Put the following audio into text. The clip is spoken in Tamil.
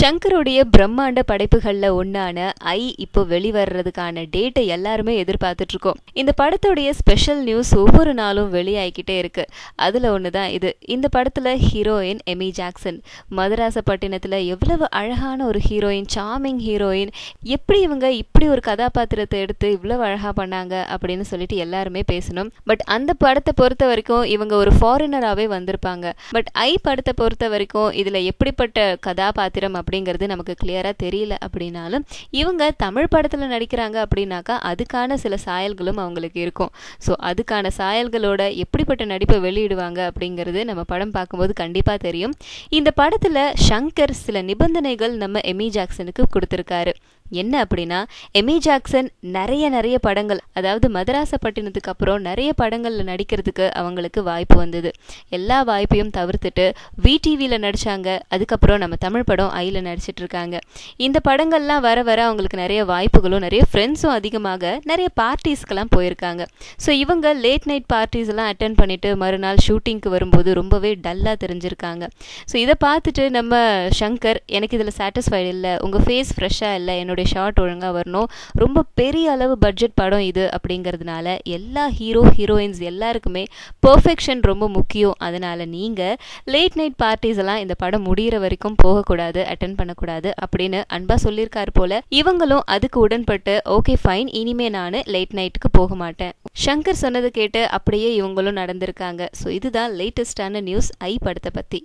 ஷங்கருடைய பிரம்மாண்ட படைப்புகள்ல ஒன்னான ஐ இப்போ வெளிவர்றதுக்கான டேட்டை எல்லாருமே எதிர்பார்த்துட்டு இருக்கோம். இந்த படத்துடைய ஸ்பெஷல் நியூஸ் ஒவ்வொரு நாளும் வெளியாகிக்கிட்டே இருக்கு. அதுல ஒண்ணுதான் இது. இந்த படத்துல ஹீரோயின் எமி ஜாக்சன். மதராசப்பட்டினத்துல எவ்வளவு அழகான ஒரு ஹீரோயின், சார்மிங் ஹீரோயின். எப்படி இவங்க இப்படி ஒரு கதாபாத்திரத்தை எடுத்து இவ்வளவு அழகா பண்ணாங்க அப்படின்னு சொல்லிட்டு எல்லாருமே பேசணும். பட் அந்த படத்தை பொறுத்த வரைக்கும் இவங்க ஒரு ஃபாரினராகவே வந்திருப்பாங்க. பட் ஐ படத்தை பொறுத்த வரைக்கும் இதுல எப்படிப்பட்ட கதாபாத்திரம் அப்படிங்கிறது நமக்கு கிளியரா தெரியல. அப்படின்னாலும் இவங்க தமிழ் படத்துல நடிக்கிறாங்க அப்படின்னாக்கா அதுக்கான சில சாயல்களும் அவங்களுக்கு இருக்கும். ஸோ அதுக்கான சாயல்களோட எப்படிப்பட்ட நடிப்பை வெளியிடுவாங்க அப்படிங்கிறது நம்ம படம் பார்க்கும்போது கண்டிப்பா தெரியும். இந்த படத்துல ஷங்கர் சில நிபந்தனைகள் நம்ம எமி ஜாக்சனுக்கு கொடுத்திருக்காரு. என்ன அப்படின்னா, எமி ஜாக்சன் நிறைய படங்கள், அதாவது மதராசப்பட்டினத்துக்கு அப்புறம் நிறைய படங்கள்ல நடிக்கிறதுக்கு அவங்களுக்கு வாய்ப்பு வந்தது. எல்லா வாய்ப்பையும் தவிர்த்துட்டு விடிவில நடிச்சாங்க. அதுக்கப்புறம் நம்ம தமிழ் படம் ஐல நடிச்சிட்டு இருக்காங்க. இந்த படங்கள்லாம் வர வர அவங்களுக்கு நிறைய வாய்ப்புகளும் நிறைய ஃப்ரெண்ட்ஸும் அதிகமாக நிறைய பார்ட்டிஸ்க்கெல்லாம் போயிருக்காங்க. ஸோ இவங்க லேட் நைட் பார்ட்டிஸ் எல்லாம் அட்டன் பண்ணிட்டு மறுநாள் ஷூட்டிங்க்கு வரும்போது ரொம்பவே டல்லா தெரிஞ்சிருக்காங்க. ஸோ இதை பார்த்துட்டு நம்ம ஷங்கர், எனக்கு இதில் சாட்டிஸ்ஃபைடு இல்லை, உங்கள் ஃபேஸ் ஃப்ரெஷ்ஷாக இல்லை, என்னுடைய ஷார்ட் ஒழுங்காக வரணும், ரொம்ப பெரிய அளவு பட்ஜெட் படம் இது அப்படிங்கிறதுனால எல்லா ஹீரோயின்ஸ் எல்லாருக்குமே பெர்ஃபெக்ஷன் ரொம்ப முக்கியம். அதனால நீங்கள் லேட் நைட் பார்ட்டிஸ் எல்லாம் இந்த படம் முடிகிற வரைக்கும் போகக்கூடாது, அட்டன் பண்ணக்கூடாது அப்படின்னு அன்பா சொல்லியிருக்காரு போல. இவங்களும் அதுக்கு உடன்பட்டு ஓகே ஃபைன், இனிமே நான் லேட் நைட்டுக்கு போக மாட்டேன். ஷங்கர் சொன்னதை கேட்டு அப்படியே இவங்களும் நடந்திருக்காங்க. ஸோ இதுதான் லேட்டஸ்டான நியூஸ் ஐ படத்தை பற்றி.